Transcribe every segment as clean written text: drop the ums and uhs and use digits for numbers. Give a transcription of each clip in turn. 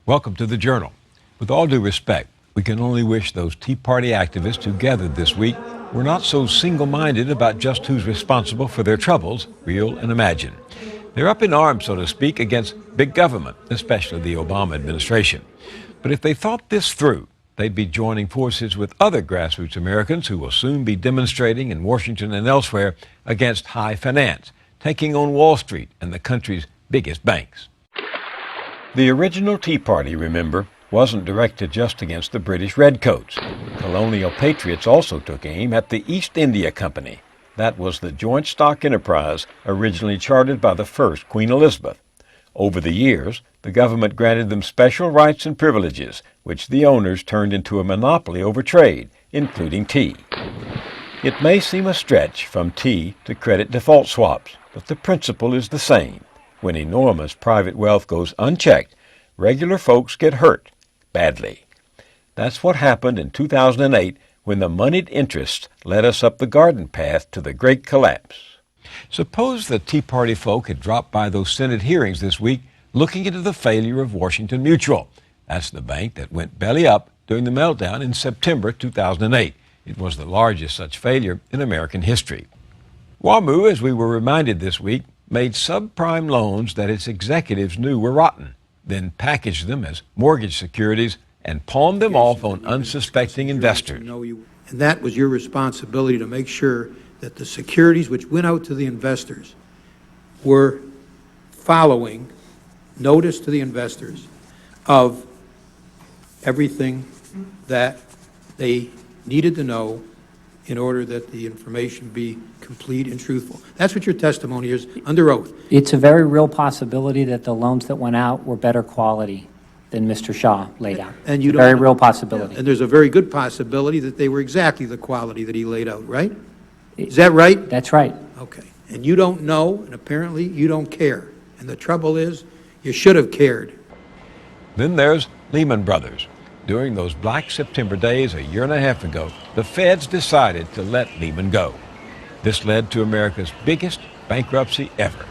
Welcome to the Journal. With all due respect, we can only wish those Tea Party activists who gathered this week were not so single-minded about just who's responsible for their troubles, real and imagined. They're up in arms, so to speak, against big government, especially the Obama administration. But if they thought this through, they'd be joining forces with other grassroots Americans who will soon be demonstrating in Washington and elsewhere against high finance, taking on Wall Street and the country's biggest banks. The original Tea Party, remember, wasn't directed just against the British Redcoats. Colonial patriots also took aim at the East India Company. That was the joint stock enterprise originally chartered by the first Queen Elizabeth. Over the years, the government granted them special rights and privileges, which the owners turned into a monopoly over trade, including tea. It may seem a stretch from tea to credit default swaps, but the principle is the same. When enormous private wealth goes unchecked, regular folks get hurt, badly. That's what happened in 2008 when the moneyed interests led us up the garden path to the Great Collapse. Suppose the Tea Party folk had dropped by those Senate hearings this week looking into the failure of Washington Mutual. That's the bank that went belly up during the meltdown in September 2008. It was the largest such failure in American history. WAMU, as we were reminded this week, made subprime loans that its executives knew were rotten, then packaged them as mortgage securities and pawned them off on unsuspecting investors. And that was your responsibility to make sure that the securities which went out to the investors were following notice to the investors of everything that they needed to know in order that the information be complete and truthful. That's what your testimony is under oath. It's a very real possibility that the loans that went out were better quality than Mr. Shaw laid out. And you don't very real possibility. And there's a very good possibility that they were exactly the quality that he laid out, right? Is that right? That's right. Okay. And you don't know, and apparently you don't care. And the trouble is, you should have cared. Then there's Lehman Brothers. During those Black September days a year and a half ago, the feds decided to let Lehman go. This led to America's biggest bankruptcy ever.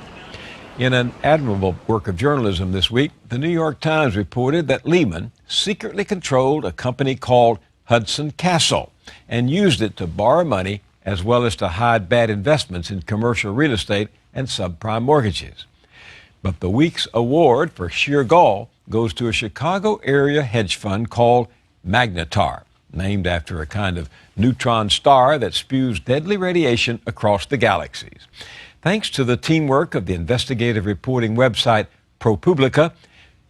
In an admirable work of journalism this week, the New York Times reported that Lehman secretly controlled a company called Hudson Castle and used it to borrow money as well as to hide bad investments in commercial real estate and subprime mortgages. But the week's award for sheer gall goes to a Chicago area hedge fund called Magnetar, named after a kind of neutron star that spews deadly radiation across the galaxies. Thanks to the teamwork of the investigative reporting website ProPublica,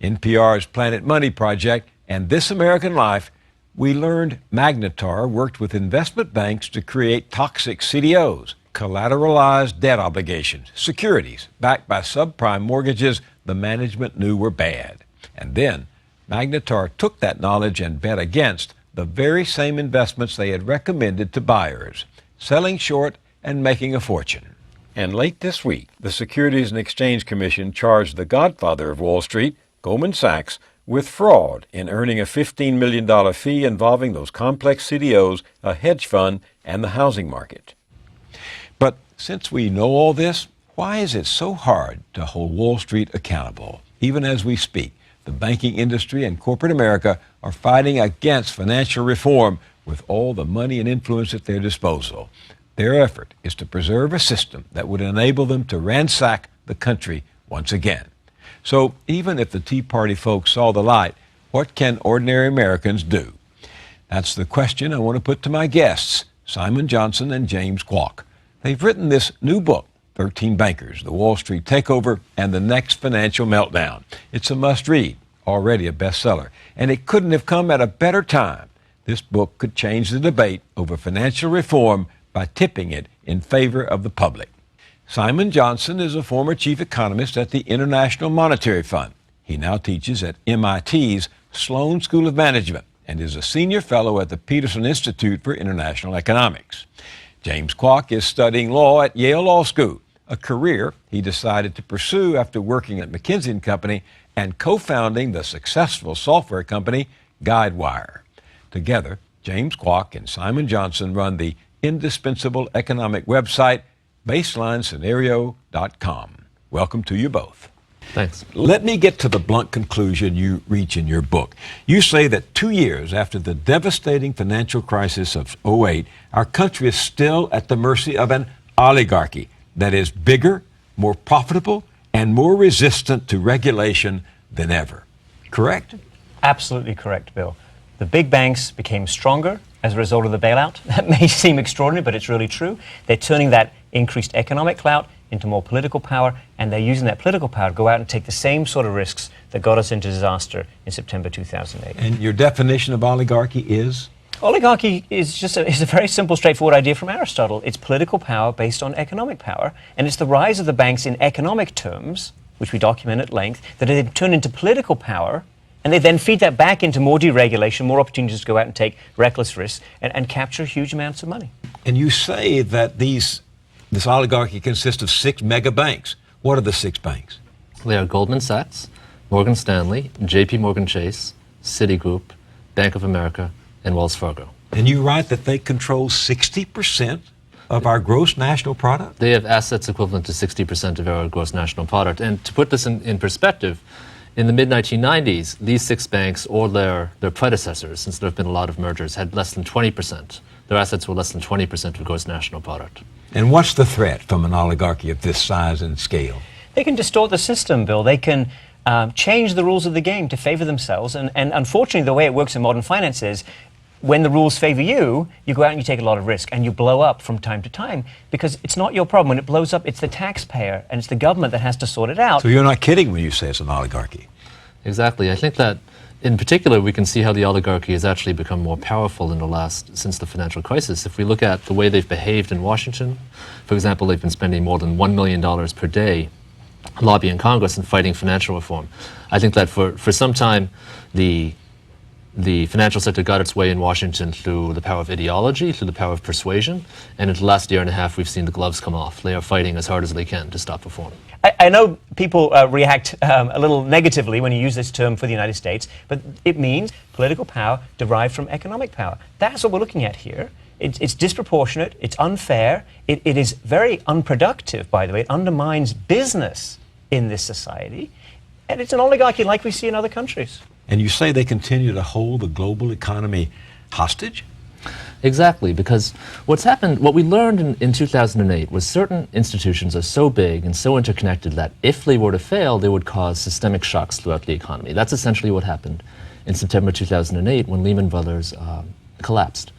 NPR's Planet Money Project, and This American Life, we learned Magnetar worked with investment banks to create toxic CDOs, collateralized debt obligations, securities backed by subprime mortgages the management knew were bad. And then Magnetar took that knowledge and bet against the very same investments they had recommended to buyers, selling short and making a fortune. And late this week, the Securities and Exchange Commission charged the godfather of Wall Street, Goldman Sachs, with fraud in earning a $15 million fee involving those complex CDOs, a hedge fund, and the housing market. But since we know all this, why is it so hard to hold Wall Street accountable? Even as we speak, the banking industry and corporate America are fighting against financial reform with all the money and influence at their disposal. Their effort is to preserve a system that would enable them to ransack the country once again. So even if the Tea Party folks saw the light, what can ordinary Americans do? That's the question I want to put to my guests, Simon Johnson and James Kwak. They've written this new book, 13 Bankers, The Wall Street Takeover, and the Next Financial Meltdown. It's a must-read, already a bestseller, and it couldn't have come at a better time. This book could change the debate over financial reform by tipping it in favor of the public. Simon Johnson is a former chief economist at the International Monetary Fund. He now teaches at MIT's Sloan School of Management and is a senior fellow at the Peterson Institute for International Economics. James Kwak is studying law at Yale Law School, a career he decided to pursue after working at McKinsey & Company and co-founding the successful software company Guidewire. Together, James Kwak and Simon Johnson run the indispensable economic website BaselineScenario.com. Welcome to you both. Thanks. Let me get to the blunt conclusion you reach in your book. You say that 2 years after the devastating financial crisis of '08, our country is still at the mercy of an oligarchy that is bigger, more profitable, and more resistant to regulation than ever. Correct? Absolutely correct, Bill. The big banks became stronger as a result of the bailout. That may seem extraordinary, but it's really true. They're turning that increased economic clout into more political power, and they're using that political power to go out and take the same sort of risks that got us into disaster in September 2008. And your definition of oligarchy is? Oligarchy is a very simple, straightforward idea from Aristotle. It's political power based on economic power, and it's the rise of the banks in economic terms, which we document at length, that they turn into political power, and they then feed that back into more deregulation, more opportunities to go out and take reckless risks and capture huge amounts of money. And you say that this oligarchy consists of 6 mega banks. What are the 6 banks? They are Goldman Sachs, Morgan Stanley, JP Morgan Chase, Citigroup, Bank of America, and Wells Fargo. And you write that they control 60% of our gross national product? They have assets equivalent to 60% of our gross national product. And to put this in perspective, in the mid-1990s, these 6 banks or their predecessors, since there have been a lot of mergers, had less than 20%. Their assets were less than 20% of gross national product. And what's the threat from an oligarchy of this size and scale? They can distort the system, Bill. They can change the rules of the game to favor themselves. And unfortunately, the way it works in modern finance is when the rules favor you, you go out and you take a lot of risk and you blow up from time to time because it's not your problem. When it blows up, it's the taxpayer and it's the government that has to sort it out. So you're not kidding when you say it's an oligarchy. Exactly. I think that in particular, we can see how the oligarchy has actually become more powerful since the financial crisis. If we look at the way they've behaved in Washington, for example, they've been spending more than $1 million per day lobbying Congress and fighting financial reform. I think that for some time, the financial sector got its way in Washington through the power of ideology, through the power of persuasion, and in the last year and a half, we've seen the gloves come off. They are fighting as hard as they can to stop reform. I know people react a little negatively when you use this term for the United States, but it means political power derived from economic power. That's what we're looking at here. It's disproportionate, it's unfair, it is very unproductive, by the way. It undermines business in this society, and it's an oligarchy like we see in other countries. And you say they continue to hold the global economy hostage? Exactly, because what we learned in 2008 was certain institutions are so big and so interconnected that if they were to fail, they would cause systemic shocks throughout the economy. That's essentially what happened in September 2008 when Lehman Brothers collapsed.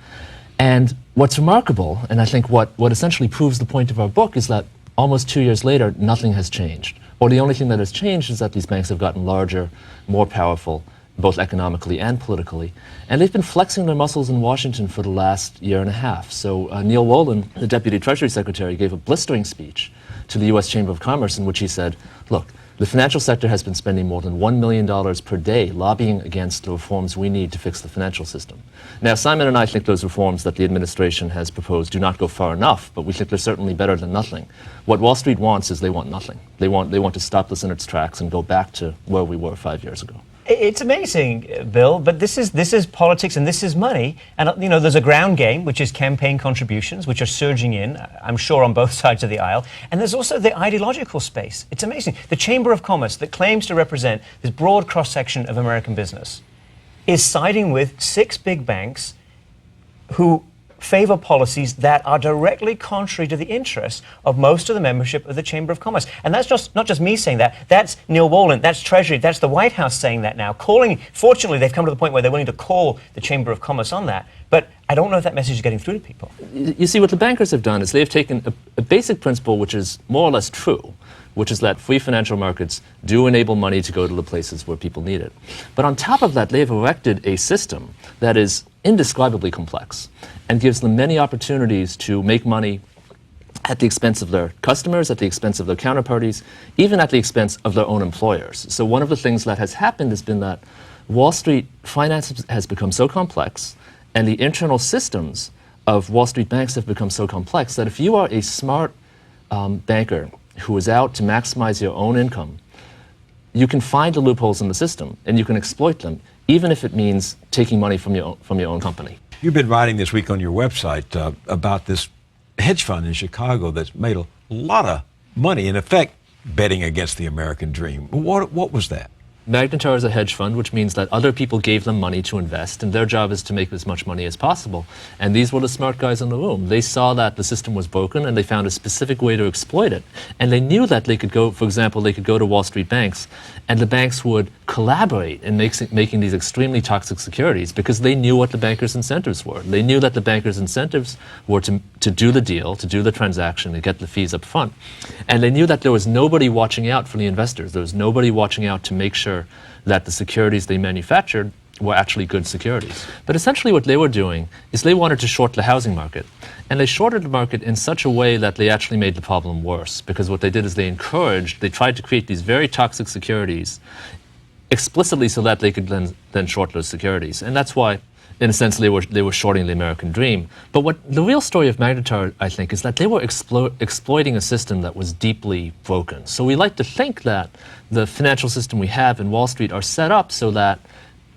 And what's remarkable, and I think what essentially proves the point of our book, is that almost 2 years later, nothing has changed. Or the only thing that has changed is that these banks have gotten larger, more powerful, both economically and politically. And they've been flexing their muscles in Washington for the last year and a half. So Neil Wolin, the Deputy Treasury Secretary, gave a blistering speech to the U.S. Chamber of Commerce in which he said, look, the financial sector has been spending more than $1 million per day lobbying against the reforms we need to fix the financial system. Now, Simon and I think those reforms that the administration has proposed do not go far enough, but we think they're certainly better than nothing. What Wall Street wants is they want nothing. They want to stop this in its tracks and go back to where we were 5 years ago. It's amazing, Bill, but this is politics and this is money. And, you know, there's a ground game, which is campaign contributions, which are surging in, I'm sure, on both sides of the aisle. And there's also the ideological space. It's amazing. The Chamber of Commerce that claims to represent this broad cross-section of American business is siding with 6 big banks who favor policies that are directly contrary to the interests of most of the membership of the Chamber of Commerce. And that's not just me saying that. That's Neil Wolin, that's Treasury, that's the White House saying that now. Fortunately, they've come to the point where they're willing to call the Chamber of Commerce on that. But I don't know if that message is getting through to people. You see, what the bankers have done is they've taken a basic principle which is more or less true, which is that free financial markets do enable money to go to the places where people need it. But on top of that, they've erected a system that is indescribably complex and gives them many opportunities to make money at the expense of their customers, at the expense of their counterparties, even at the expense of their own employers. So one of the things that has happened has been that Wall Street finance has become so complex, and the internal systems of Wall Street banks have become so complex that if you are a smart banker who is out to maximize your own income, you can find the loopholes in the system and you can exploit them, even if it means taking money from your own company. You've been writing this week on your website about this hedge fund in Chicago that's made a lot of money, in effect, betting against the American dream. What was that? Magnetar is a hedge fund, which means that other people gave them money to invest, and their job is to make as much money as possible. And these were the smart guys in the room. They saw that the system was broken, and they found a specific way to exploit it. And they knew that they could go, for example, they could go to Wall Street banks, and the banks would collaborate in making these extremely toxic securities because they knew what the bankers' incentives were. They knew that the bankers' incentives were to do the deal, to do the transaction, to get the fees up front. And they knew that there was nobody watching out for the investors. There was nobody watching out to make sure that the securities they manufactured were actually good securities. But essentially what they were doing is they wanted to short the housing market. And they shorted the market in such a way that they actually made the problem worse, because what they did is they tried to create these very toxic securities explicitly so that they could then short those securities. And that's why, in a sense, they were shorting the American dream. But what the real story of Magnetar, I think, is that they were exploiting a system that was deeply broken. So we like to think that the financial system we have in Wall Street are set up so that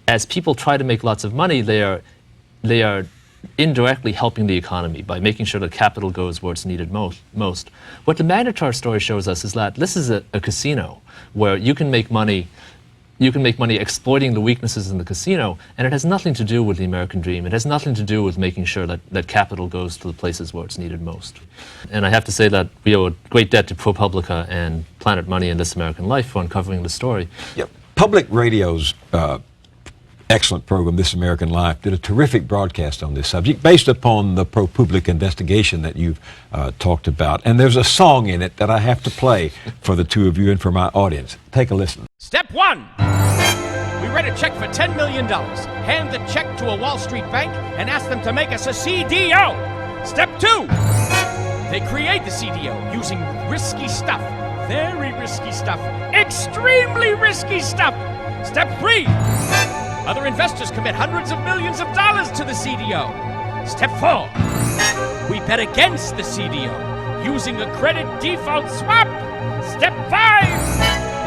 as people try to make lots of money, they are indirectly helping the economy by making sure that capital goes where it's needed most. What the Magnetar story shows us is that this is a casino where you can make money exploiting the weaknesses in the casino, and it has nothing to do with the American dream. It has nothing to do with making sure that capital goes to the places where it's needed most. And I have to say that we owe a great debt to ProPublica and Planet Money and This American Life for uncovering the story. Yep. Public Radio's excellent program, This American Life, did a terrific broadcast on this subject based upon the ProPublica investigation that you've talked about. And there's a song in it that I have to play for the two of you and for my audience. Take a listen. Step 1. We write a check for $10 million, hand the check to a Wall Street bank, and ask them to make us a CDO. Step 2. They create the CDO using risky stuff, very risky stuff, extremely risky stuff. Step 3. Other investors commit hundreds of millions of dollars to the CDO. Step 4. We bet against the CDO using a credit default swap. Step 5.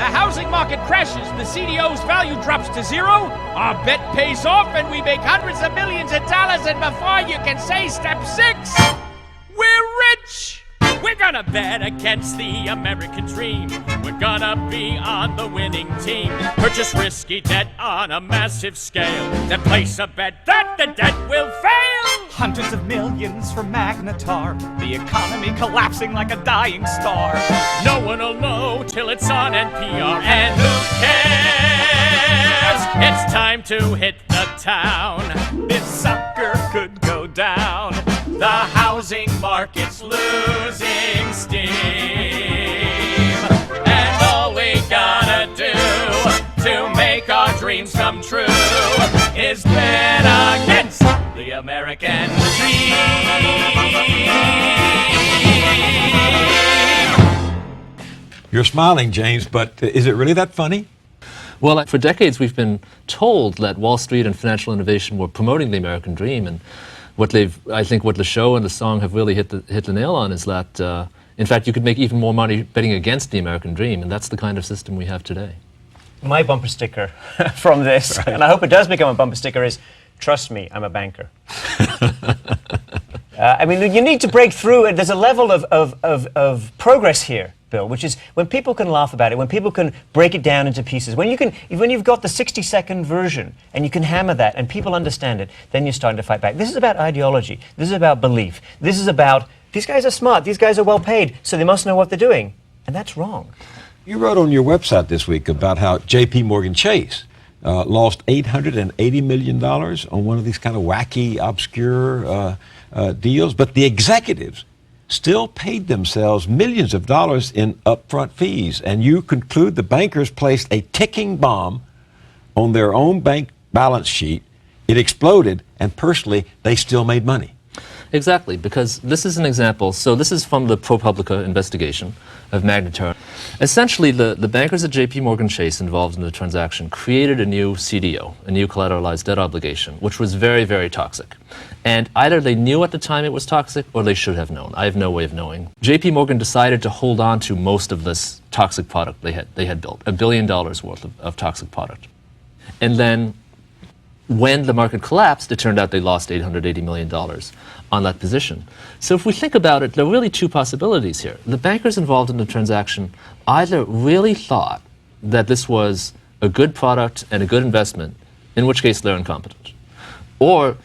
The housing market crashes, the CDO's value drops to zero, our bet pays off, and we make hundreds of millions of dollars, and before you can say step 6, we're rich! We're gonna bet against the American dream. We're gonna be on the winning team. Purchase risky debt on a massive scale, then place a bet that the debt will fail. Hundreds of millions for Magnetar, the economy collapsing like a dying star. No one will know till it's on NPR, and who cares? It's time to hit the town. This sucker could go down. The housing market's losing steam, and all we gotta do to make our dreams come true is bet against the American dream. You're smiling, James, but is it really that funny? Well, for decades we've been told that Wall Street and financial innovation were promoting the American dream, and I think what the show and the song have really hit the nail on is that, in fact, you could make even more money betting against the American dream, and that's the kind of system we have today. My bumper sticker from this, and I hope it does become a bumper sticker, is, trust me, I'm a banker. I mean, you need to break through, and there's a level of progress here, Bill, which is when people can laugh about it, when people can break it down into pieces, when you've got the 60-second version and you can hammer that and people understand it, then you're starting to fight back. This is about ideology. This is about belief. This is about, these guys are smart, these guys are well paid, so they must know what they're doing. And that's wrong. You wrote on your website this week about how J.P. Morgan Chase lost $880 million on one of these kind of wacky, obscure deals, but the executives still paid themselves millions of dollars in upfront fees. And you conclude the bankers placed a ticking bomb on their own bank balance sheet. It exploded, and personally, they still made money. Exactly, because this is an example. So this is from the ProPublica investigation of Magnetar. Essentially, the bankers at J.P. Morgan Chase involved in the transaction created a new CDO, a new collateralized debt obligation, which was very, very toxic. And either they knew at the time it was toxic, or they should have known. I have no way of knowing. J.P. Morgan decided to hold on to most of this toxic product they had built, $1 billion worth of toxic product. And then when the market collapsed, it turned out they lost $880 million on that position. So if we think about it, there are really two possibilities here. The bankers involved in the transaction either really thought that this was a good product and a good investment, in which case they're incompetent. Or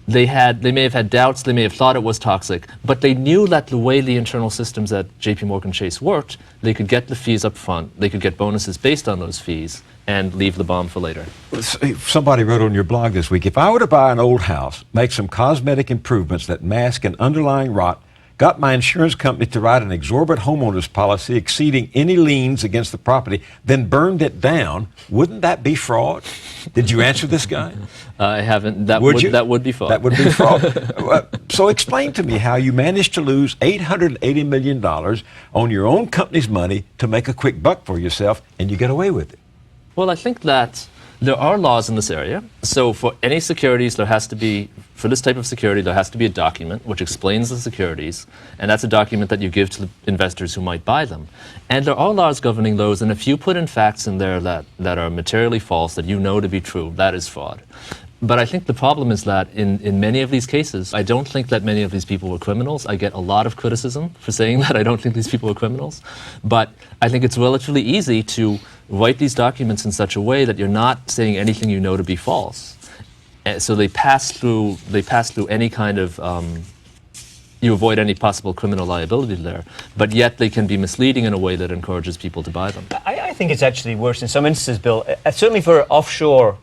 they may have had doubts, they may have thought it was toxic, but they knew that the way the internal systems at JP Morgan Chase worked, they could get the fees up front, they could get bonuses based on those fees, and leave the bomb for later. Somebody wrote on your blog this week, if I were to buy an old house, make some cosmetic improvements that mask an underlying rot, got my insurance company to write an exorbitant homeowners policy exceeding any liens against the property, then burned it down, wouldn't that be fraud? Did you answer this guy? I haven't. That Would you? That would be fraud. That would be fraud. So explain to me how you managed to lose $880 million on your own company's money to make a quick buck for yourself, and you get away with it. Well, I think that there are laws in this area. So for any securities, for this type of security, there has to be a document which explains the securities, and that's a document that you give to the investors who might buy them. And there are laws governing those, and if you put in facts in there that are materially false, that you know to be true, that is fraud. But I think the problem is that in many of these cases, I don't think that many of these people were criminals. I get a lot of criticism for saying that I don't think these people were criminals. But I think it's relatively easy to write these documents in such a way that you're not saying anything you know to be false. So they pass through any kind of, you avoid any possible criminal liability there, but yet they can be misleading in a way that encourages people to buy them. I think it's actually worse in some instances, Bill. Certainly for offshore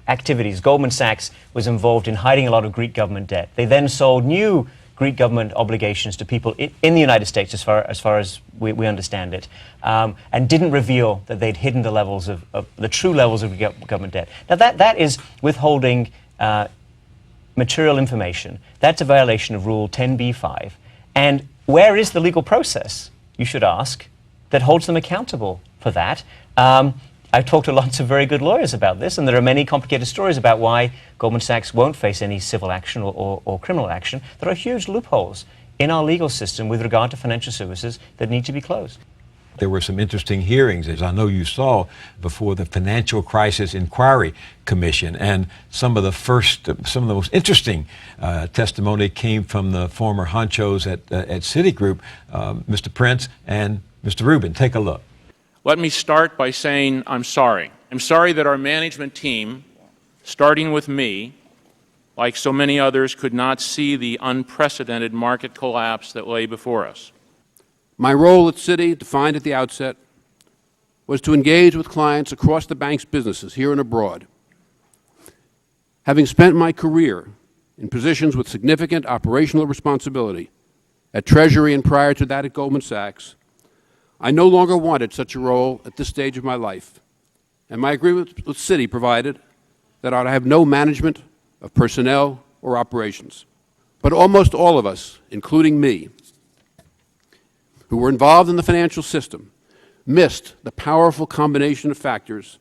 activities, Goldman Sachs was involved in hiding a lot of Greek government debt. They then sold new Greek government obligations to people in the United States, as far as we understand it, and didn't reveal that they'd hidden the levels of the true levels of government debt. Now that is withholding material information. That's a violation of Rule 10b-5. And where is the legal process, you should ask, that holds them accountable for that? I've talked to lots of very good lawyers about this, and there are many complicated stories about why Goldman Sachs won't face any civil action or criminal action. There are huge loopholes in our legal system with regard to financial services that need to be closed. There were some interesting hearings, as I know you saw, before the Financial Crisis Inquiry Commission, and some of the most interesting testimony came from the former honchos at Citigroup, Mr. Prince and Mr. Rubin. Take a look. Let me start by saying I'm sorry. I'm sorry that our management team, starting with me, like so many others, could not see the unprecedented market collapse that lay before us. My role at Citi, defined at the outset, was to engage with clients across the bank's businesses, here and abroad. Having spent my career in positions with significant operational responsibility at Treasury and prior to that at Goldman Sachs, I no longer wanted such a role at this stage of my life, and my agreement with Citi provided that I would have no management of personnel or operations. But almost all of us, including me, who were involved in the financial system, missed the powerful combination of factors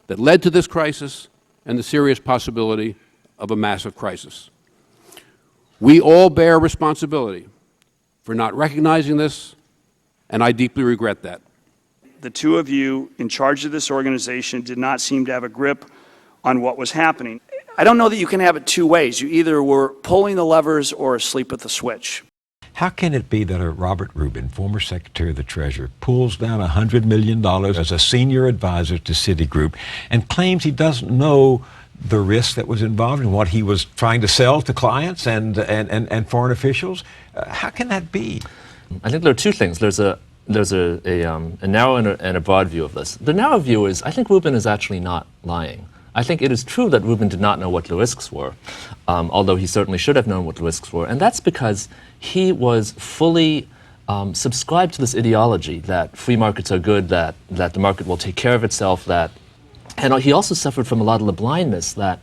that led to this crisis and the serious possibility of a massive crisis. We all bear responsibility for not recognizing this, and I deeply regret that. The two of you in charge of this organization did not seem to have a grip on what was happening. I don't know that you can have it two ways. You either were pulling the levers or asleep at the switch. How can it be that a Robert Rubin, former Secretary of the Treasury, pulls down $100 million as a senior advisor to Citigroup and claims he doesn't know the risk that was involved in what he was trying to sell to clients and foreign officials? How can that be? I think there are two things. There's a narrow and a broad view of this. The narrow view is, I think Rubin is actually not lying. I think it is true that Rubin did not know what the risks were, although he certainly should have known what the risks were. And that's because he was fully subscribed to this ideology that free markets are good, that the market will take care of itself, and he also suffered from a lot of the blindness that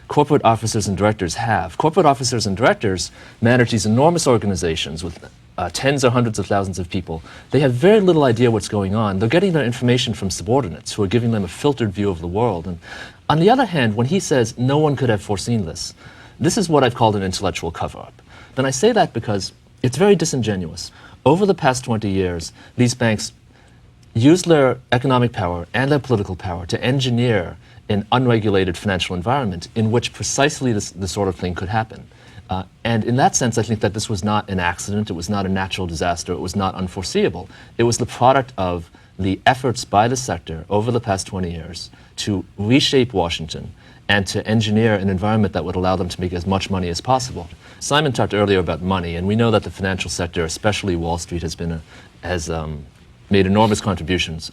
corporate officers and directors have. Corporate officers and directors manage these enormous organizations with tens or hundreds of thousands of people. They have very little idea what's going on. They're getting their information from subordinates who are giving them a filtered view of the world. And on the other hand, when he says no one could have foreseen this, this is what I've called an intellectual cover-up. Then I say that because it's very disingenuous. Over the past 20 years, these banks used their economic power and their political power to engineer an unregulated financial environment in which precisely this sort of thing could happen. And in that sense, I think that this was not an accident, it was not a natural disaster, it was not unforeseeable. It was the product of the efforts by the sector over the past 20 years to reshape Washington and to engineer an environment that would allow them to make as much money as possible. Simon talked earlier about money, and we know that the financial sector, especially Wall Street, has made enormous contributions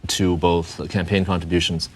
to both campaign contributions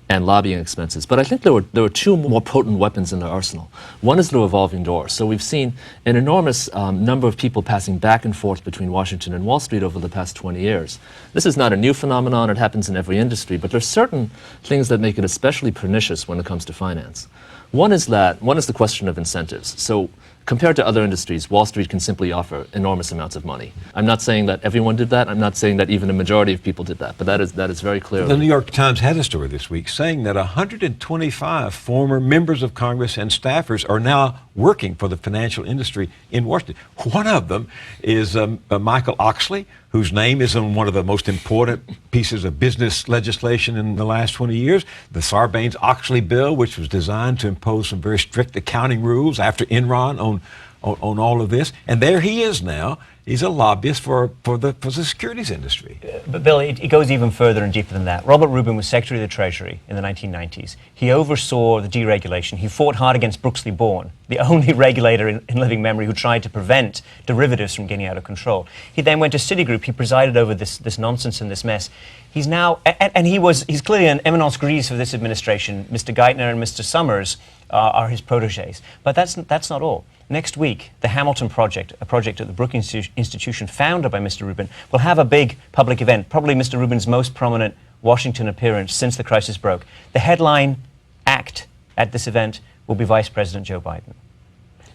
and lobbying expenses. But I think there were two more potent weapons in their arsenal. One is the revolving door. So we've seen an enormous number of people passing back and forth between Washington and Wall Street over the past 20 years. This is not a new phenomenon. It happens in every industry. But there's certain things that make it especially pernicious when it comes to finance. One is the question of incentives. So compared to other industries, Wall Street can simply offer enormous amounts of money. I'm not saying that everyone did that. I'm not saying that even a majority of people did that. But that is very clear. The New York Times had a story this week saying that 125 former members of Congress and staffers are now working for the financial industry in Washington. One of them is Michael Oxley, whose name is on one of the most important pieces of business legislation in the last 20 years, the Sarbanes-Oxley bill, which was designed to impose some very strict accounting rules after Enron on all of this. And there he is now. He's a lobbyist for the securities industry. But Bill, it goes even further and deeper than that. Robert Rubin was Secretary of the Treasury in the 1990s. He oversaw the deregulation. He fought hard against Brooksley Bourne, the only regulator in living memory who tried to prevent derivatives from getting out of control. He then went to Citigroup. He presided over this nonsense and this mess. He's now, and he's clearly an eminence grise for this administration. Mr. Geithner and Mr. Summers are his protégés. But that's not all. Next week, the Hamilton Project, a project at the Brookings Institution founded by Mr. Rubin, will have a big public event, probably Mr. Rubin's most prominent Washington appearance since the crisis broke. The headline act at this event will be Vice President Joe Biden.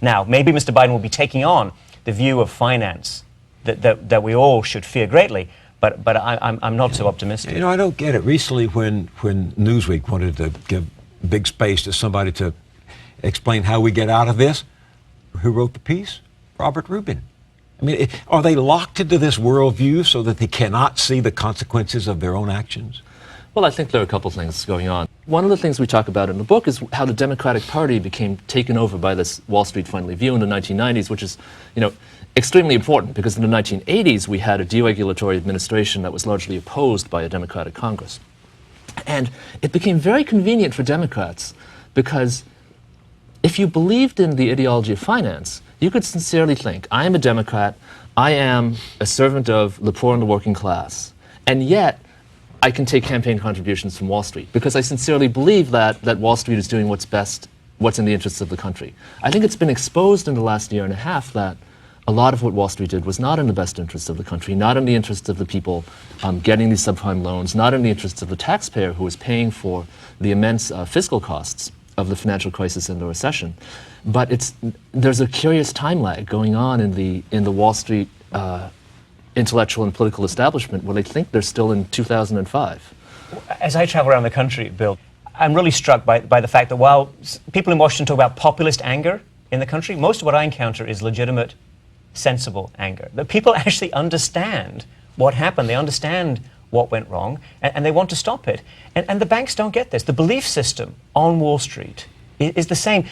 Now, maybe Mr. Biden will be taking on the view of finance that we all should fear greatly, but I'm not so optimistic. You know, I don't get it. Recently, when Newsweek wanted to give big space to somebody to explain how we get out of this, who wrote the piece? Robert Rubin. I mean, are they locked into this worldview so that they cannot see the consequences of their own actions? Well, I think there are a couple things going on. One of the things we talk about in the book is how the Democratic Party became taken over by this Wall Street friendly view in the 1990s, which is, extremely important because in the 1980s we had a deregulatory administration that was largely opposed by a Democratic Congress. And it became very convenient for Democrats because if you believed in the ideology of finance, you could sincerely think, I am a Democrat, I am a servant of the poor and the working class, and yet I can take campaign contributions from Wall Street because I sincerely believe that Wall Street is doing what's best, what's in the interests of the country. I think it's been exposed in the last year and a half that a lot of what Wall Street did was not in the best interests of the country, not in the interests of the people getting these subprime loans, not in the interests of the taxpayer who was paying for the immense fiscal costs of the financial crisis and the recession. But there's a curious time lag going on in the Wall Street intellectual and political establishment where they think they're still in 2005. As I travel around the country, Bill, I'm really struck by the fact that while people in Washington talk about populist anger in the country, most of what I encounter is legitimate, sensible anger. That people actually understand what happened. They understand what went wrong, and they want to stop it. And the banks don't get this. The belief system on Wall Street is the same.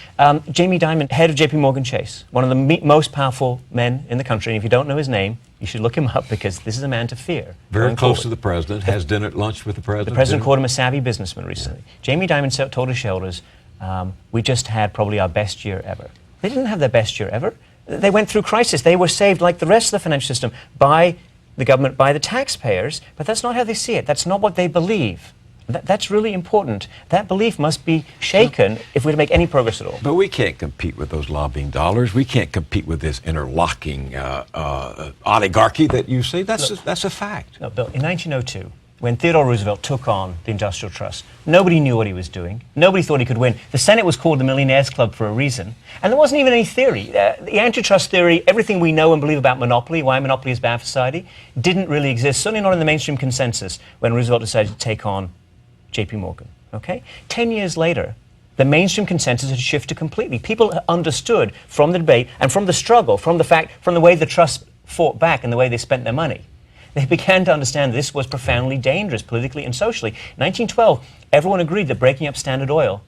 Jamie Dimon, head of JP Morgan Chase, one of the most powerful men in the country, and if you don't know his name, you should look him up because this is a man to fear. Very close to the president, has dinner at lunch with the president. The president called him a savvy businessman recently. Yeah. Jamie Dimon told his shareholders, we just had probably our best year ever. They didn't have their best year ever. They went through crisis. They were saved like the rest of the financial system by the government, by the taxpayers, but that's not how they see it. That's not what they believe. That's really important. That belief must be shaken if we're to make any progress at all. But we can't compete with those lobbying dollars. We can't compete with this interlocking oligarchy that you say. That's a fact. No, Bill, in 1902, when Theodore Roosevelt took on the Industrial Trust, nobody knew what he was doing. Nobody thought he could win. The Senate was called the Millionaires Club for a reason. And there wasn't even any theory. The antitrust theory, everything we know and believe about monopoly, why monopoly is bad for society, didn't really exist, certainly not in the mainstream consensus when Roosevelt decided to take on JP Morgan. Okay? 10 years later, the mainstream consensus had shifted completely. People understood from the debate and from the struggle, from the way the trust fought back and the way they spent their money, they began to understand this was profoundly dangerous politically and socially. In 1912, everyone agreed that breaking up Standard Oil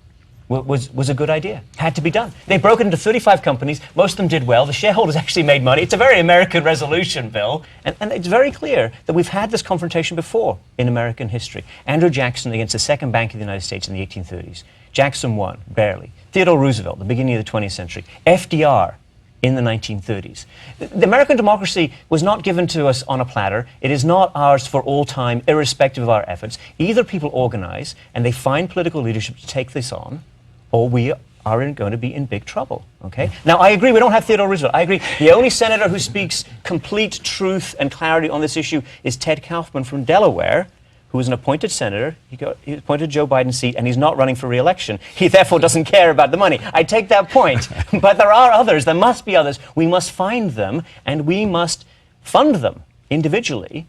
was a good idea. Had to be done. They broke it into 35 companies. Most of them did well. The shareholders actually made money. It's a very American resolution, Bill. And it's very clear that we've had this confrontation before in American history. Andrew Jackson against the second bank of the United States in the 1830s. Jackson won, barely. Theodore Roosevelt, the beginning of the 20th century. FDR in the 1930s. The American democracy was not given to us on a platter. It is not ours for all time, irrespective of our efforts. Either people organize and they find political leadership to take this on, or we are going to be in big trouble, okay? Now, I agree, we don't have Theodore Roosevelt. I agree. The only senator who speaks complete truth and clarity on this issue is Ted Kaufman from Delaware, who is an appointed senator. He appointed Joe Biden's seat, and he's not running for re-election. He therefore doesn't care about the money. I take that point. But there are others. There must be others. We must find them, and we must fund them individually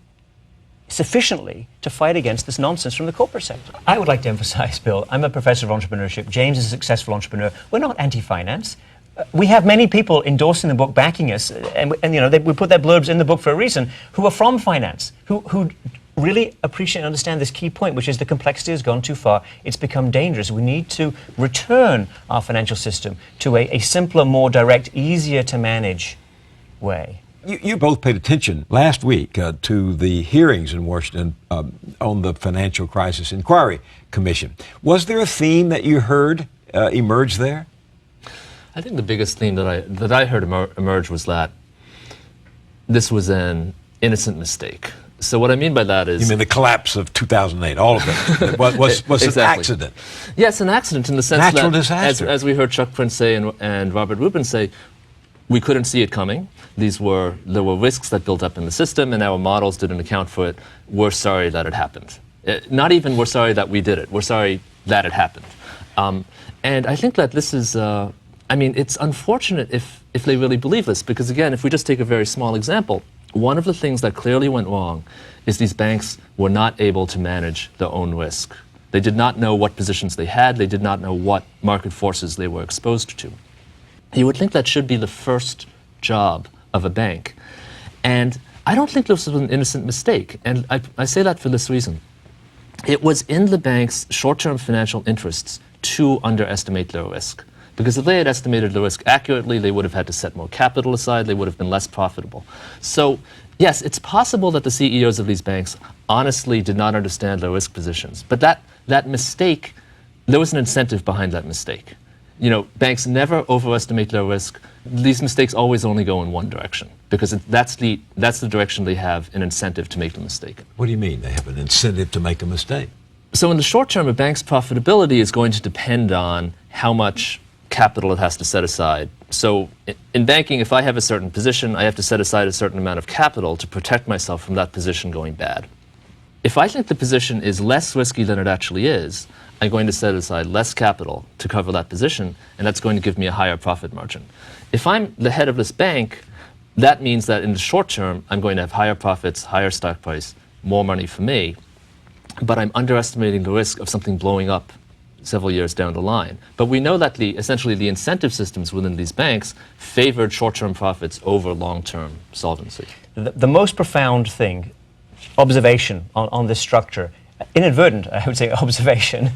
sufficiently to fight against this nonsense from the corporate sector. I would like to emphasize, Bill, I'm a professor of entrepreneurship. James is a successful entrepreneur. We're not anti-finance. We have many people endorsing the book, backing us, and you know, we put their blurbs in the book for a reason, who are from finance, who really appreciate and understand this key point, which is the complexity has gone too far. It's become dangerous. We need to return our financial system to a simpler, more direct, easier to manage way. You both paid attention last week to the hearings in Washington on the Financial Crisis Inquiry Commission. Was there a theme that you heard emerge there? I think the biggest theme that I heard emerge was that this was an innocent mistake. So what I mean by that is... You mean the collapse of 2008, all of it was exactly. An accident? Yes, an accident in the sense Natural that, disaster. as we heard Chuck Prince say and Robert Rubin say, we couldn't see it coming. There were risks that built up in the system, and our models didn't account for it. We're sorry that it happened. Not even we're sorry that we did it. We're sorry that it happened. And I think that this is, I mean, it's unfortunate if they really believe this, because again, if we just take a very small example, one of the things that clearly went wrong is these banks were not able to manage their own risk. They did not know what positions they had. They did not know what market forces they were exposed to. You would think that should be the first job of a bank. And I don't think this was an innocent mistake. And I say that for this reason. It was in the bank's short-term financial interests to underestimate their risk. Because if they had estimated the risk accurately, they would have had to set more capital aside, they would have been less profitable. So, yes, it's possible that the CEOs of these banks honestly did not understand their risk positions. But that mistake, there was an incentive behind that mistake. You know, banks never overestimate their risk. These mistakes always only go in one direction, because that's the direction they have an incentive to make the mistake. What do you mean they have an incentive to make a mistake? So in the short term, a bank's profitability is going to depend on how much capital it has to set aside. So in banking, if I have a certain position, I have to set aside a certain amount of capital to protect myself from that position going bad. If I think the position is less risky than it actually is, I'm going to set aside less capital to cover that position, and that's going to give me a higher profit margin. If I'm the head of this bank, that means that in the short term, I'm going to have higher profits, higher stock price, more money for me, but I'm underestimating the risk of something blowing up several years down the line. But we know that essentially the incentive systems within these banks favored short-term profits over long-term solvency. The most profound thing, observation on this structure, inadvertent, I would say, observation,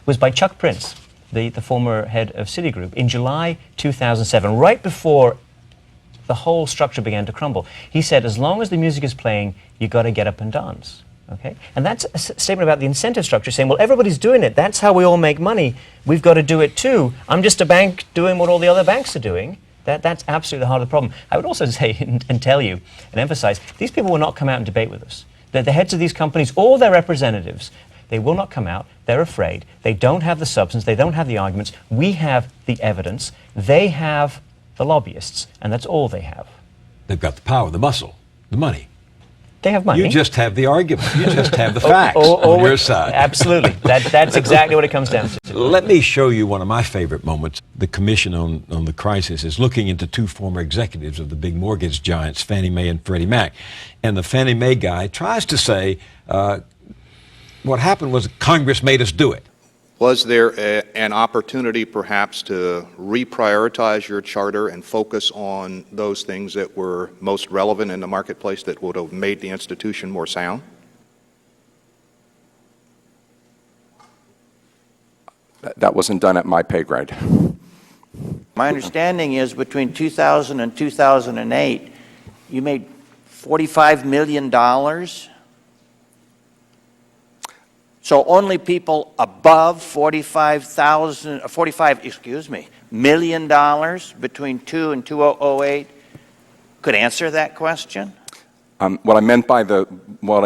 was by Chuck Prince, the former head of Citigroup, in July 2007, right before the whole structure began to crumble. He said, as long as the music is playing, you got to get up and dance. Okay? And that's a statement about the incentive structure, saying, well, everybody's doing it. That's how we all make money. We've got to do it too. I'm just a bank doing what all the other banks are doing. That's absolutely the heart of the problem. I would also say and tell you and emphasize, these people will not come out and debate with us. They're the heads of these companies, all their representatives. They will not come out. They're afraid. They don't have the substance. They don't have the arguments. We have the evidence. They have the lobbyists, and that's all they have. They've got the power, the muscle, the money. They have money. You just have the argument. You just have the facts on your side. Absolutely. That's exactly what it comes down to. Let me show you one of my favorite moments. The Commission on the Crisis is looking into two former executives of the big mortgage giants, Fannie Mae and Freddie Mac. And the Fannie Mae guy tries to say what happened was Congress made us do it. Was there an opportunity perhaps to reprioritize your charter and focus on those things that were most relevant in the marketplace that would have made the institution more sound? That wasn't done at my pay grade. My understanding is between 2000 and 2008, you made $45 million. So only people above $45 million between 2000 and 2008 could answer that question? What I meant by what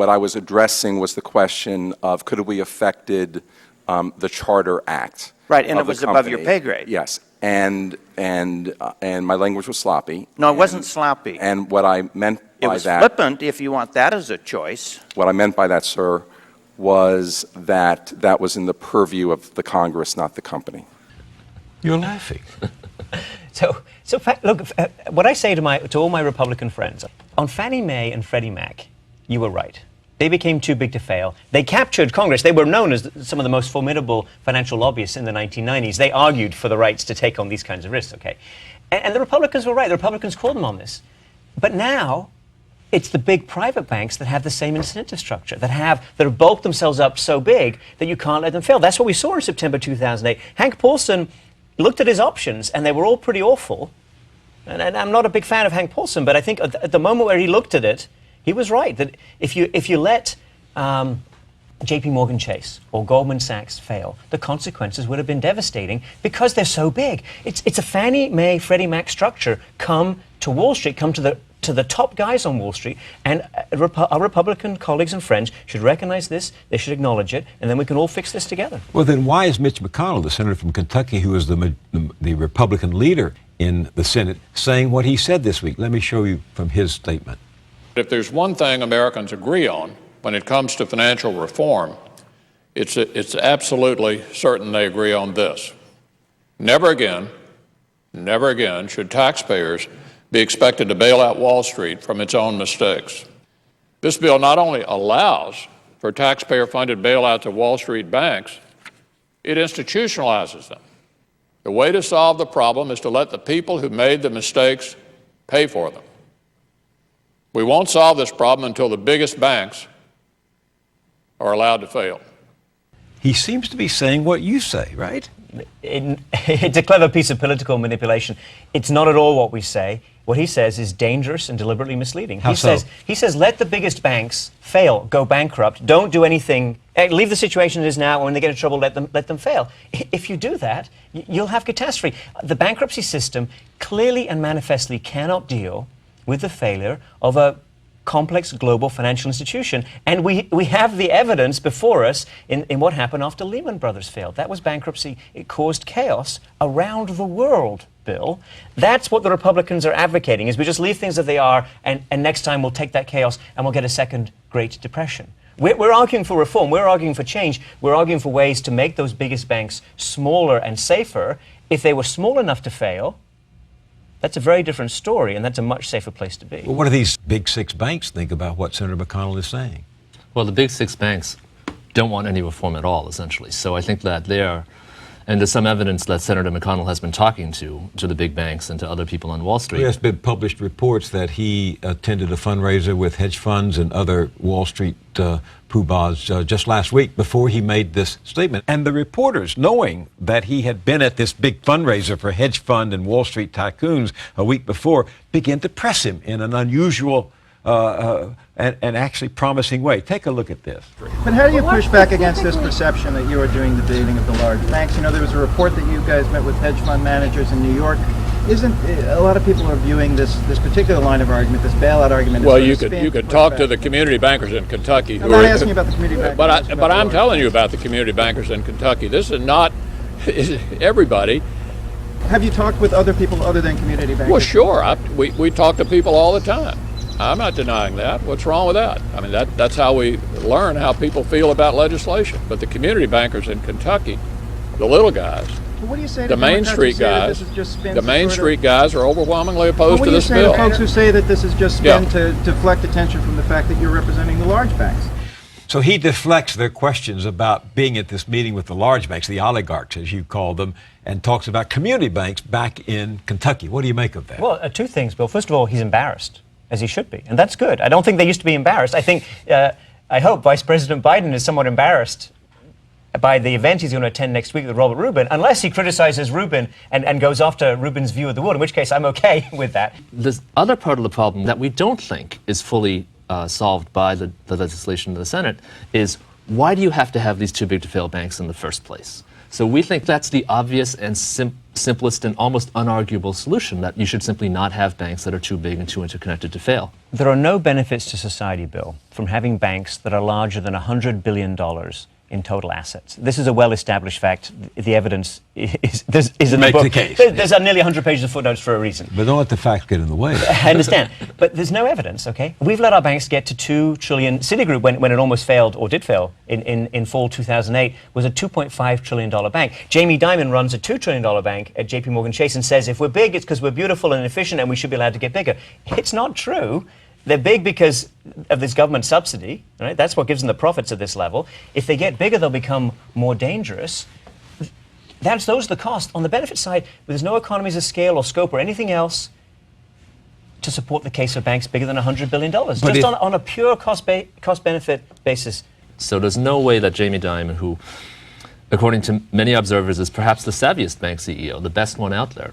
I was addressing was the question of could we affected the Charter Act. Right, and it was above your pay grade. Yes, and my language was sloppy. No, it wasn't sloppy. And what I meant it by was that, flippant if you want that as a choice. what I meant by that, sir, was that that was in the purview of the Congress, not the company. You're laughing. So look, what I say to all my Republican friends, on Fannie Mae and Freddie Mac, you were right. They became too big to fail. They captured Congress. They were known as some of the most formidable financial lobbyists in the 1990s. They argued for the rights to take on these kinds of risks, okay? And the Republicans were right. The Republicans called them on this. But now, it's the big private banks that have the same incentive structure, that have bulked themselves up so big that you can't let them fail. That's what we saw in September 2008. Hank Paulson looked at his options, and they were all pretty awful. And I'm not a big fan of Hank Paulson, but I think at the moment where he looked at it, he was right, that if you let JP Morgan Chase or Goldman Sachs fail, the consequences would have been devastating because they're so big. It's a Fannie Mae, Freddie Mac structure. Come to Wall Street, come to the top guys on Wall Street, and our Republican colleagues and friends should recognize this, they should acknowledge it, and then we can all fix this together. Well, then why is Mitch McConnell, the senator from Kentucky, who is the Republican leader in the Senate, saying what he said this week? Let me show you from his statement. If there's one thing Americans agree on when it comes to financial reform, it's absolutely certain they agree on this. Never again should taxpayers be expected to bail out Wall Street from its own mistakes. This bill not only allows for taxpayer-funded bailouts of Wall Street banks, it institutionalizes them. The way to solve the problem is to let the people who made the mistakes pay for them. We won't solve this problem until the biggest banks are allowed to fail. He seems to be saying what you say, right? It's a clever piece of political manipulation. It's not at all what we say. What he says is dangerous and deliberately misleading. How so? He says, let the biggest banks fail, go bankrupt, don't do anything, leave the situation it is now, and when they get in trouble, let them fail. If you do that, you'll have catastrophe. The bankruptcy system clearly and manifestly cannot deal with the failure of a complex global financial institution. And we have the evidence before us in what happened after Lehman Brothers failed. That was bankruptcy. It caused chaos around the world, Bill. That's what the Republicans are advocating, is we just leave things as they are, and next time we'll take that chaos and we'll get a second Great Depression. We're arguing for reform. We're arguing for change. We're arguing for ways to make those biggest banks smaller and safer. If they were small enough to fail, that's a very different story, and that's a much safer place to be. Well, what do these big six banks think about what Senator McConnell is saying? Well, the big six banks don't want any reform at all, essentially. So I think that and there's some evidence that Senator McConnell has been talking to the big banks and to other people on Wall Street. There's been published reports that he attended a fundraiser with hedge funds and other Wall Street poobahs just last week before he made this statement. And the reporters, knowing that he had been at this big fundraiser for hedge fund and Wall Street tycoons a week before, began to press him in an unusual and actually promising way. Take a look at this. But how do you push back against this perception that you are doing the baiting of the large banks? You know, there was a report that you guys met with hedge fund managers in New York. A lot of people are viewing this particular line of argument, this bailout argument. Well, you could talk to the community bankers in Kentucky. I'm not asking about the community bankers. But I'm telling you about the community bankers in Kentucky. This is not everybody. Have you talked with other people other than community bankers? Well, sure. We talk to people all the time. I'm not denying that. What's wrong with that? I mean, that's how we learn how people feel about legislation. But the community bankers in Kentucky, the little guys, what do you say to the Main Street guys, are overwhelmingly opposed to this bill. What do you say to folks who say that this is just spin to deflect attention from the fact that you're representing the large banks? So he deflects their questions about being at this meeting with the large banks, the oligarchs, as you call them, and talks about community banks back in Kentucky. What do you make of that? Well, two things, Bill. First of all, he's embarrassed, as he should be, and that's good. I don't think they used to be embarrassed. I think, I hope Vice President Biden is somewhat embarrassed by the event he's going to attend next week with Robert Rubin, unless he criticizes Rubin and goes after Rubin's view of the world, in which case I'm okay with that. The other part of the problem that we don't think is fully solved by the legislation in the Senate is, why do you have to have these too big to fail banks in the first place? So we think that's the obvious and simplest and almost unarguable solution, that you should simply not have banks that are too big and too interconnected to fail. There are no benefits to society, Bill, from having banks that are larger than $100 billion in total assets. This is a well-established fact. The evidence is in the book. The case. There's nearly 100 pages of footnotes for a reason. But don't let the facts get in the way. I understand. But there's no evidence, okay? We've let our banks get to $2 trillion. Citigroup, when it almost failed, or did fail, in fall 2008, was a $2.5 trillion bank. Jamie Dimon runs a $2 trillion bank at JP Morgan Chase and says, if we're big, it's because we're beautiful and efficient and we should be allowed to get bigger. It's not true. They're big because of this government subsidy, right? That's what gives them the profits at this level. If they get bigger, they'll become more dangerous. Those are the costs. On the benefit side, there's no economies of scale or scope or anything else to support the case of banks bigger than $100 billion. Just on a pure cost-benefit basis. So there's no way that Jamie Dimon, who, according to many observers, is perhaps the savviest bank CEO, the best one out there,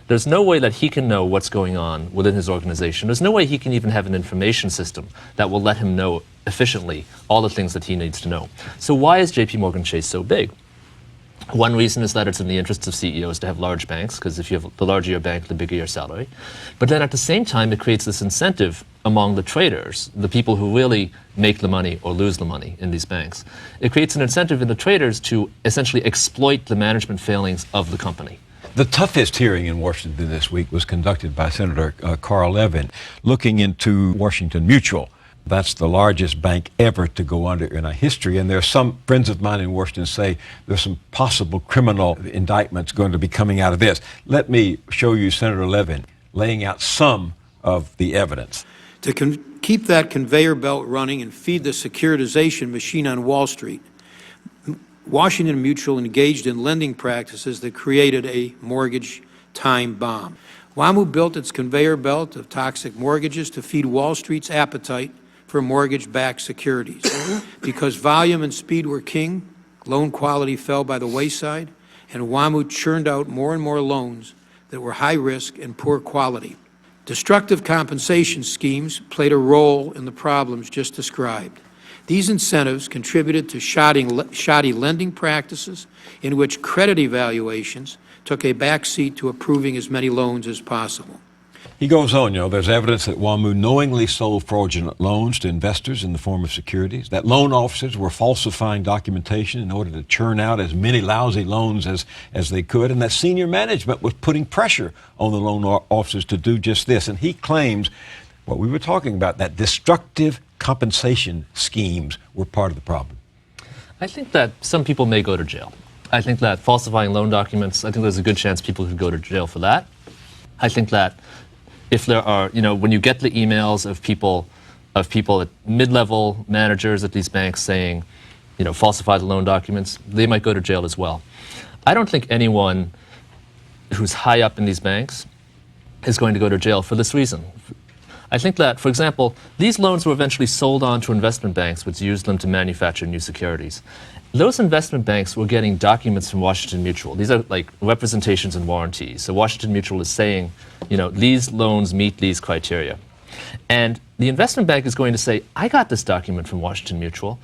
there's no way that he can know what's going on within his organization. There's no way he can even have an information system that will let him know efficiently all the things that he needs to know. So why is JP Morgan Chase so big? One reason is that it's in the interests of CEOs to have large banks, because if you have the larger your bank, the bigger your salary. But then at the same time, it creates this incentive among the traders, the people who really make the money or lose the money in these banks. It creates an incentive in the traders to essentially exploit the management failings of the company. The toughest hearing in Washington this week was conducted by Senator Carl Levin, looking into Washington Mutual. That's the largest bank ever to go under in our history. And there are some friends of mine in Washington say there's some possible criminal indictments going to be coming out of this. Let me show you Senator Levin laying out some of the evidence. To keep that conveyor belt running and feed the securitization machine on Wall Street, Washington Mutual engaged in lending practices that created a mortgage time bomb. WAMU built its conveyor belt of toxic mortgages to feed Wall Street's appetite for mortgage-backed securities. Because volume and speed were king, loan quality fell by the wayside, and WAMU churned out more and more loans that were high risk and poor quality. Destructive compensation schemes played a role in the problems just described. These incentives contributed to shoddy lending practices in which credit evaluations took a backseat to approving as many loans as possible. He goes on, there's evidence that WAMU knowingly sold fraudulent loans to investors in the form of securities, that loan officers were falsifying documentation in order to churn out as many lousy loans as they could, and that senior management was putting pressure on the loan officers to do just this. And he claims what we were talking about, that destructive compensation schemes were part of the problem. I think that some people may go to jail. I think that falsifying loan documents, I think there's a good chance people could go to jail for that. I think that if there are, when you get the emails of people at mid-level managers at these banks saying, falsify the loan documents, they might go to jail as well. I don't think anyone who's high up in these banks is going to go to jail for this reason. I think that, for example, these loans were eventually sold on to investment banks, which used them to manufacture new securities. Those investment banks were getting documents from Washington Mutual. These are like representations and warranties. So Washington Mutual is saying, these loans meet these criteria. And the investment bank is going to say, I got this document from Washington Mutual.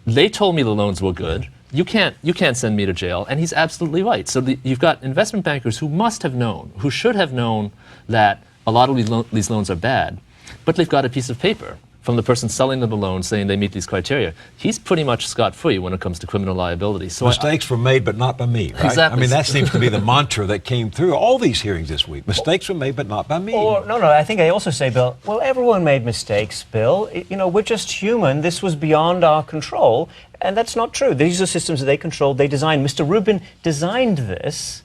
They told me the loans were good. You can't send me to jail. And he's absolutely right. So you've got investment bankers who must have known, who should have known that a lot of these loans are bad, but they've got a piece of paper from the person selling them the loan saying they meet these criteria. He's pretty much scot-free when it comes to criminal liability. So mistakes were made, but not by me, right? Exactly. I mean, that seems to be the mantra that came through all these hearings this week. Mistakes were made, but not by me. No, I think they also say, Bill, well, everyone made mistakes, Bill. We're just human. This was beyond our control. And that's not true. These are systems that they controlled, they designed. Mr. Rubin designed this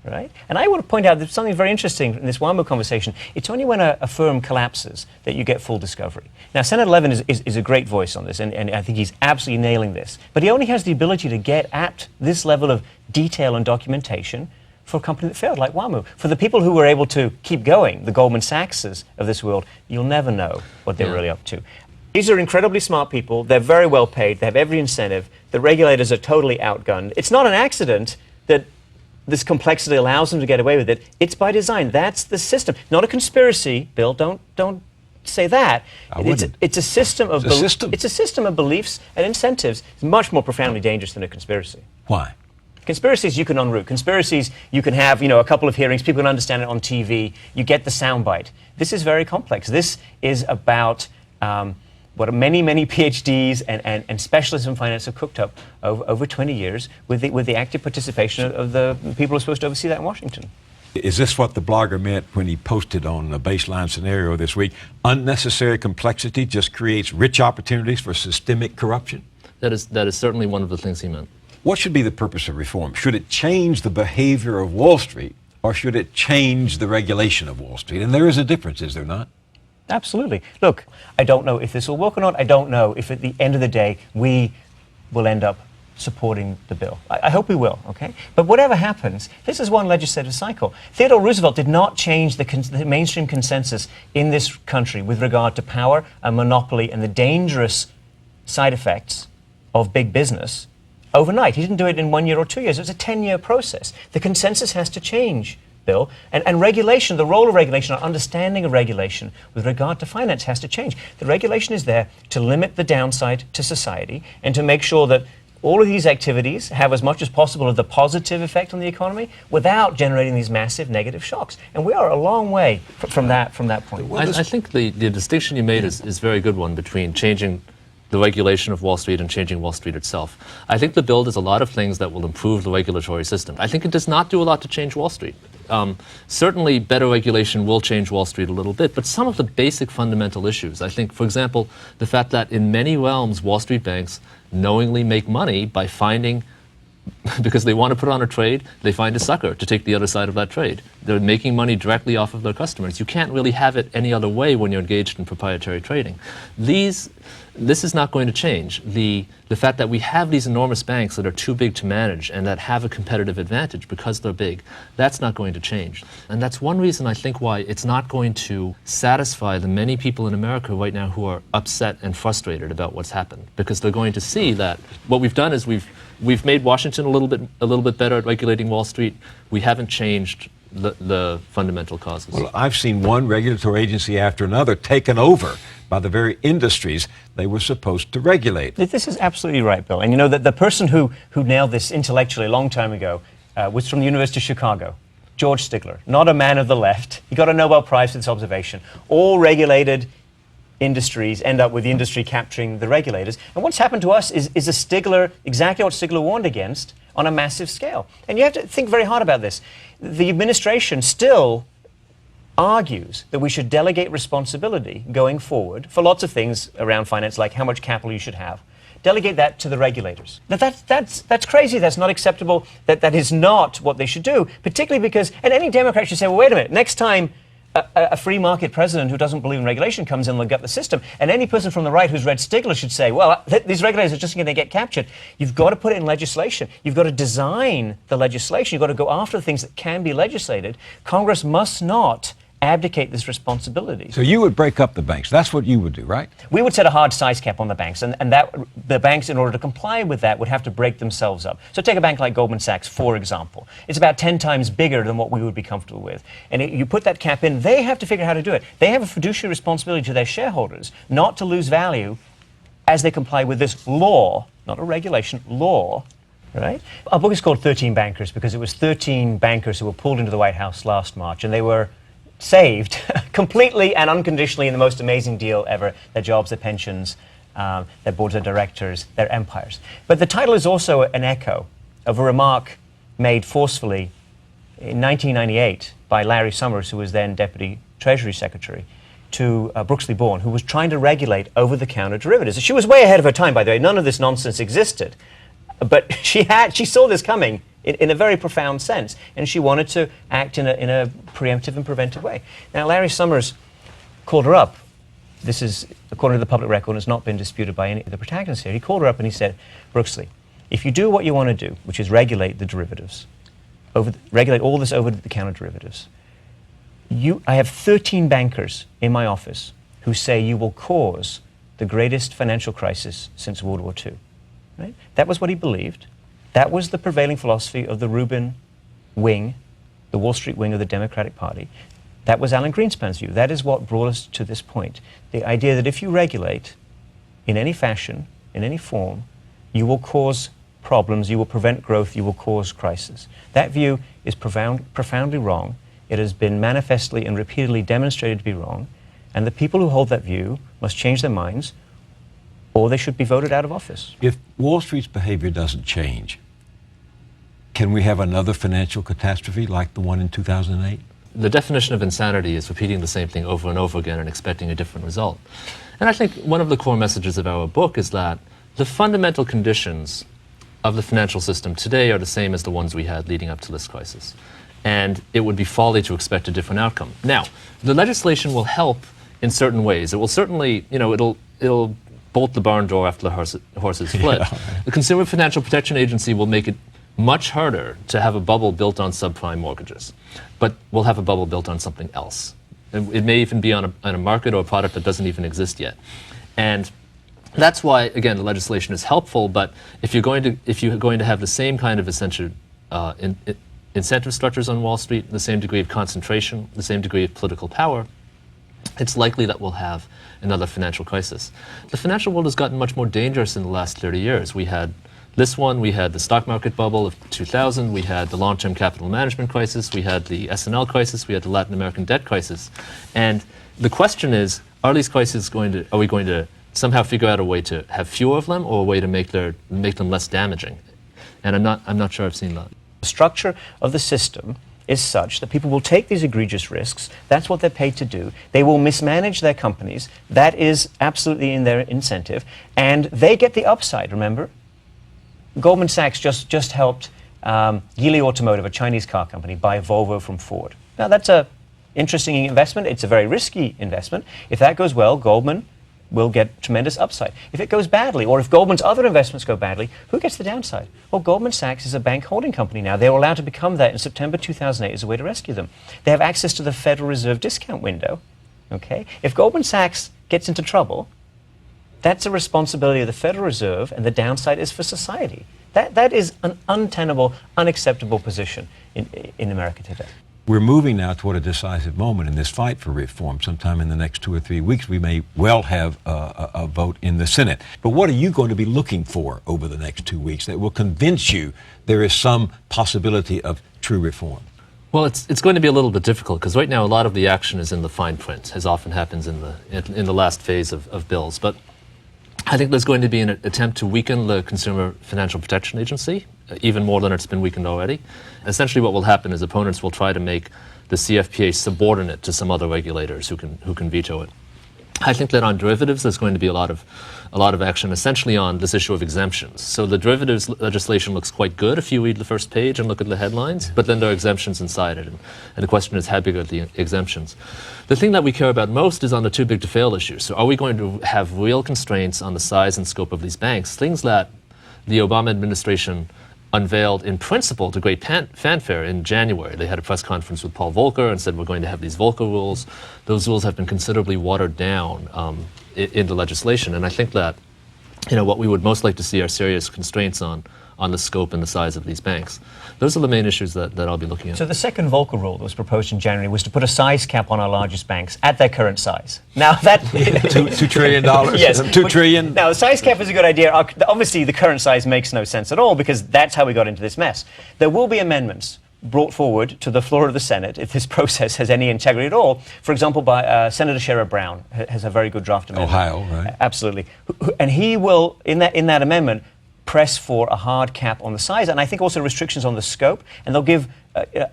right? And I want to point out that something very interesting in this WAMU conversation. It's only when a firm collapses that you get full discovery. Now, Senator Levin is a great voice on this, and I think he's absolutely nailing this. But he only has the ability to get at this level of detail and documentation for a company that failed, like WAMU. For the people who were able to keep going, the Goldman Sachses of this world, you'll never know what they're really up to. These are incredibly smart people. They're very well paid. They have every incentive. The regulators are totally outgunned. It's not an accident that this complexity allows them to get away with it. It's by design. That's the system. Not a conspiracy, Bill. Don't say that. It's a system of It's a system of beliefs and incentives. It's much more profoundly dangerous than a conspiracy. Why? Conspiracies you can unroot. Conspiracies you can have, a couple of hearings. People can understand it on TV. You get the soundbite. This is very complex. This is about what many, many PhDs and specialists in finance have cooked up over 20 years with the active participation of the people who are supposed to oversee that in Washington. Is this what the blogger meant when he posted on the baseline scenario this week? Unnecessary complexity just creates rich opportunities for systemic corruption? That is certainly one of the things he meant. What should be the purpose of reform? Should it change the behavior of Wall Street, or should it change the regulation of Wall Street? And there is a difference, is there not? Absolutely. Look, I don't know if this will work or not. I don't know if at the end of the day we will end up supporting the bill. I hope we will, okay? But whatever happens, this is one legislative cycle. Theodore Roosevelt did not change the mainstream consensus in this country with regard to power and monopoly and the dangerous side effects of big business overnight. He didn't do it in 1 year or 2 years. It was a 10-year process. The consensus has to change, Bill. And regulation, the role of regulation, our understanding of regulation with regard to finance has to change. The regulation is there to limit the downside to society and to make sure that all of these activities have as much as possible of the positive effect on the economy without generating these massive negative shocks. And we are a long way from that point. I think the distinction you made is a very good one between changing the regulation of Wall Street and changing Wall Street itself. I think the bill does a lot of things that will improve the regulatory system. I think it does not do a lot to change Wall Street. Certainly, better regulation will change Wall Street a little bit, but some of the basic fundamental issues, I think, for example, the fact that in many realms, Wall Street banks knowingly make money by finding, because they want to put on a trade, they find a sucker to take the other side of that trade. They're making money directly off of their customers. You can't really have it any other way when you're engaged in proprietary trading. This is not going to change. The fact that we have these enormous banks that are too big to manage and that have a competitive advantage because they're big, that's not going to change. And that's one reason I think why it's not going to satisfy the many people in America right now who are upset and frustrated about what's happened, because they're going to see that what we've done is we've made Washington a little bit better at regulating Wall Street. We haven't changed the fundamental causes. Well, I've seen one regulatory agency after another taken over by the very industries they were supposed to regulate. This is absolutely right, Bill. And you know that the person who nailed this intellectually a long time ago was from the University of Chicago, George Stigler, not a man of the left. He got a Nobel Prize for this observation. All regulated industries end up with the industry capturing the regulators. And what's happened to us is a Stigler, exactly what Stigler warned against, on a massive scale. And you have to think very hard about this. The administration still argues that we should delegate responsibility going forward for lots of things around finance, like how much capital you should have. Delegate that to the regulators. Now that's crazy. That's not acceptable. That is not what they should do, particularly because, and any Democrat should say, well, wait a minute, next time a free market president who doesn't believe in regulation comes in and will gut the system, and any person from the right who's read Stigler should say, well, these regulators are just going to get captured. You've got to put it in legislation. You've got to design the legislation. You've got to go after the things that can be legislated. Congress must not abdicate this responsibility. So you would break up the banks. That's what you would do, right? We would set a hard size cap on the banks, and that the banks, in order to comply with that, would have to break themselves up. So take a bank like Goldman Sachs, for example. It's about 10 times bigger than what we would be comfortable with. And you put that cap in, they have to figure out how to do it. They have a fiduciary responsibility to their shareholders not to lose value as they comply with this law, not a regulation, law. Right? Our book is called 13 Bankers because it was 13 bankers who were pulled into the White House last March, and they were saved completely and unconditionally in the most amazing deal ever, their jobs, their pensions, their boards of directors, their empires. But the title is also an echo of a remark made forcefully in 1998 by Larry Summers, who was then Deputy Treasury Secretary, to Brooksley Bourne, who was trying to regulate over-the-counter derivatives. She was way ahead of her time, by the way. None of this nonsense existed. But she saw this coming in a very profound sense. And she wanted to act in a preemptive and preventive way. Now, Larry Summers called her up. This is, according to the public record, has not been disputed by any of the protagonists here. He called her up and he said, Brooksley, if you do what you want to do, which is regulate the derivatives, regulate all this over-the-counter derivatives, I have 13 bankers in my office who say you will cause the greatest financial crisis since World War II. Right? That was what he believed. That was the prevailing philosophy of the Rubin wing, the Wall Street wing of the Democratic Party. That was Alan Greenspan's view. That is what brought us to this point. The idea that if you regulate in any fashion, in any form, you will cause problems, you will prevent growth, you will cause crisis. That view is profoundly wrong. It has been manifestly and repeatedly demonstrated to be wrong, and the people who hold that view must change their minds, or they should be voted out of office. If Wall Street's behavior doesn't change, can we have another financial catastrophe like the one in 2008? The definition of insanity is repeating the same thing over and over again and expecting a different result. And I think one of the core messages of our book is that the fundamental conditions of the financial system today are the same as the ones we had leading up to this crisis. And it would be folly to expect a different outcome. Now, the legislation will help in certain ways. It will certainly, it'll bolt the barn door after the horses fled. Yeah. The Consumer Financial Protection Agency will make it much harder to have a bubble built on subprime mortgages, but we'll have a bubble built on something else. It may even be on a market or a product that doesn't even exist yet. And that's why, again, the legislation is helpful, but if you're going to have the same kind of essential incentive structures on Wall Street, the same degree of concentration, the same degree of political power, it's likely that we'll have another financial crisis. The financial world has gotten much more dangerous in the last 30 years. We had this one, we had the stock market bubble of 2000, we had the long-term capital management crisis, we had the S&L crisis, we had the Latin American debt crisis. And the question is, are we going to somehow figure out a way to have fewer of them, or a way to make them less damaging? And I'm not sure I've seen that. The structure of the system is such that people will take these egregious risks. That's what they're paid to do. They will mismanage their companies. That is absolutely in their incentive. And they get the upside, remember? Goldman Sachs just helped Geely Automotive, a Chinese car company, buy Volvo from Ford. Now, that's an interesting investment. It's a very risky investment. If that goes well, Goldman will get tremendous upside. If it goes badly, or if Goldman's other investments go badly, who gets the downside? Well, Goldman Sachs is a bank holding company now. They were allowed to become that in September 2008 as a way to rescue them. They have access to the Federal Reserve discount window. Okay? If Goldman Sachs gets into trouble, that's a responsibility of the Federal Reserve, and the downside is for society. That is an untenable, unacceptable position in America today. We're moving now toward a decisive moment in this fight for reform. Sometime in the next 2 or 3 weeks, we may well have a vote in the Senate. But what are you going to be looking for over the next 2 weeks that will convince you there is some possibility of true reform? Well, it's going to be a little bit difficult, because right now a lot of the action is in the fine print, as often happens in the last phase of bills. But I think there's going to be an attempt to weaken the Consumer Financial Protection Agency, even more than it's been weakened already. Essentially what will happen is opponents will try to make the CFPA subordinate to some other regulators who can veto it. I think that on derivatives there's going to be a lot of action essentially on this issue of exemptions. So the derivatives legislation looks quite good if you read the first page and look at the headlines, but then there are exemptions inside it. And the question is, how big are the exemptions? The thing that we care about most is on the too big to fail issue. So are we going to have real constraints on the size and scope of these banks? Things that the Obama administration unveiled in principle to great fanfare in January. They had a press conference with Paul Volcker and said, we're going to have these Volcker rules. Those rules have been considerably watered down in the legislation. And I think that what we would most like to see are serious constraints on the scope and the size of these banks. Those are the main issues that I'll be looking at. So the second Volcker rule that was proposed in January was to put a size cap on our largest banks at their current size. Now that $2 trillion. Yes, $2 trillion. Now the size cap is a good idea. Obviously, the current size makes no sense at all, because that's how we got into this mess. There will be amendments brought forward to the floor of the Senate if this process has any integrity at all. For example, by Senator Sherrod Brown has a very good draft amendment. Ohio, right? Absolutely, and he will in that amendment press for a hard cap on the size, and I think also restrictions on the scope, and they'll give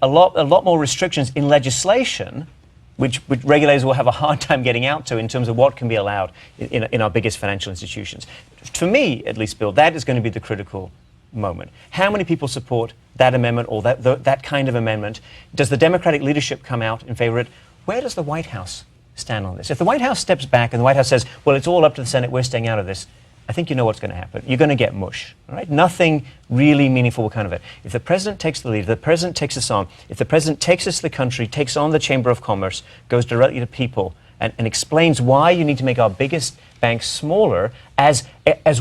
a lot more restrictions in legislation, which regulators will have a hard time getting out to in terms of what can be allowed in our biggest financial institutions. For me, at least, Bill, that is going to be the critical moment? How many people support that amendment or that kind of amendment? Does the Democratic leadership come out in favor of it? Where does the White House stand on this? If the White House steps back and the White House says, well, it's all up to the Senate, we're staying out of this, I think you know what's going to happen. You're going to get mush, all right? Nothing really meaningful will come of it. If the president takes the lead, if the president takes us on, if the president takes us to the country, takes on the Chamber of Commerce, goes directly to people, and explains why you need to make our biggest banks smaller as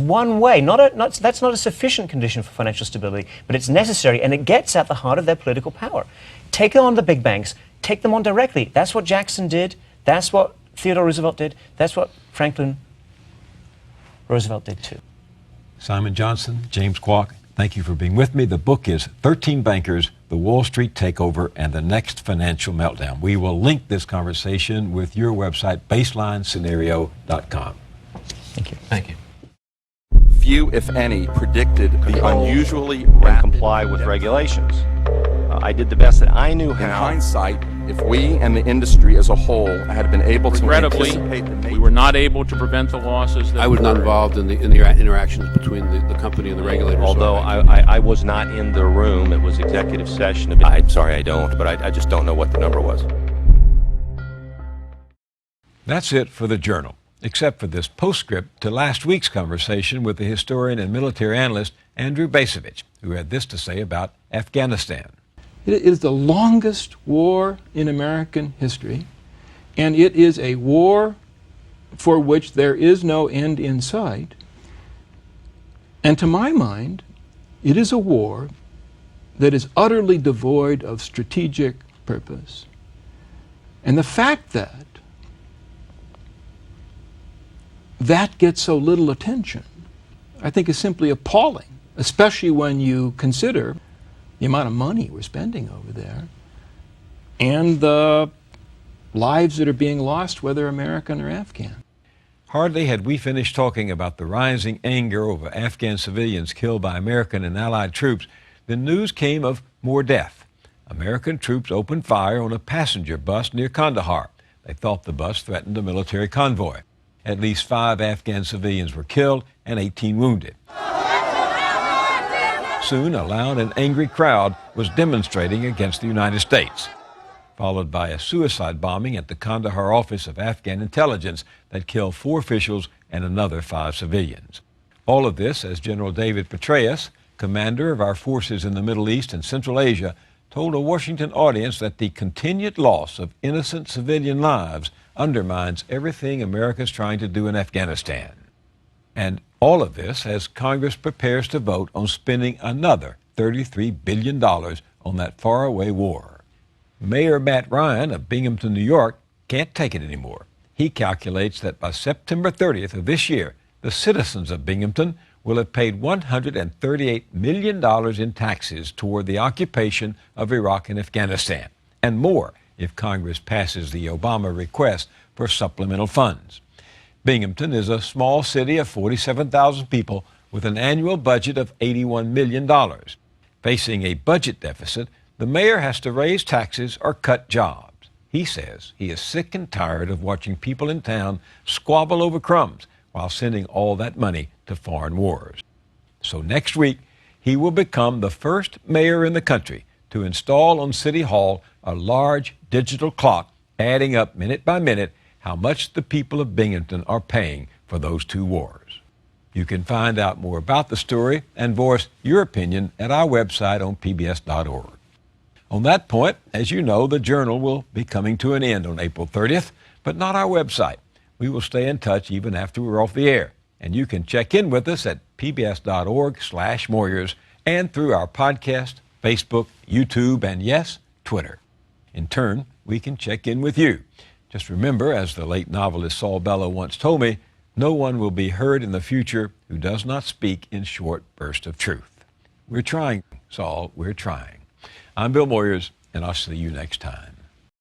one way, that's not a sufficient condition for financial stability, but it's necessary, and it gets at the heart of their political power. Take on the big banks, take them on directly. That's what Jackson did. That's what Theodore Roosevelt did. That's what Franklin Roosevelt did too. Simon Johnson, James Kwak, thank you for being with me. The book is 13 Bankers, The Wall Street Takeover, and the Next Financial Meltdown. We will link this conversation with your website, baselinescenario.com. Thank you. Thank you. Few, if any, predicted the unusually rapid comply with regulations. I did the best that I knew how. In hindsight, if we and the industry as a whole had been able to Regrettably, anticipate the we were not able to prevent the losses that I was not involved in the interactions between the company and the regulators. Although I was not in the room, it was executive session. I'm sorry I don't, but I just don't know what the number was. That's it for the Journal, except for this postscript to last week's conversation with the historian and military analyst Andrew Bacevich, who had this to say about Afghanistan. It is the longest war in American history, and it is a war for which there is no end in sight. And to my mind, it is a war that is utterly devoid of strategic purpose. And the fact that that gets so little attention, I think, is simply appalling, especially when you consider the amount of money we're spending over there and the lives that are being lost, whether American or Afghan. Hardly had we finished talking about the rising anger over Afghan civilians killed by American and Allied troops, the news came of more death. American troops opened fire on a passenger bus near Kandahar. They thought the bus threatened a military convoy. At least 5 Afghan civilians were killed and 18 wounded. Soon, a loud and angry crowd was demonstrating against the United States, followed by a suicide bombing at the Kandahar office of Afghan intelligence that killed 4 officials and another 5 civilians. All of this as General David Petraeus, commander of our forces in the Middle East and Central Asia, told a Washington audience that the continued loss of innocent civilian lives undermines everything America's trying to do in Afghanistan. And all of this as Congress prepares to vote on spending another $33 billion on that faraway war. Mayor Matt Ryan of Binghamton, New York, can't take it anymore. He calculates that by September 30th of this year, the citizens of Binghamton will have paid $138 million in taxes toward the occupation of Iraq and Afghanistan, and more if Congress passes the Obama request for supplemental funds. Binghamton is a small city of 47,000 people with an annual budget of $81 million. Facing a budget deficit, the mayor has to raise taxes or cut jobs. He says he is sick and tired of watching people in town squabble over crumbs while sending all that money to foreign wars. So next week, he will become the first mayor in the country to install on City Hall a large digital clock adding up minute by minute how much the people of Binghamton are paying for those 2 wars. You can find out more about the story and voice your opinion at our website on pbs.org. On that point, as you know, the Journal will be coming to an end on April 30th, but not our website. We will stay in touch even after we're off the air, and you can check in with us at pbs.org/Moyers and through our podcast, Facebook, YouTube, and yes, Twitter. In turn, we can check in with you. Just remember, as the late novelist Saul Bellow once told me, no one will be heard in the future who does not speak in short bursts of truth. We're trying, Saul, we're trying. I'm Bill Moyers, and I'll see you next time.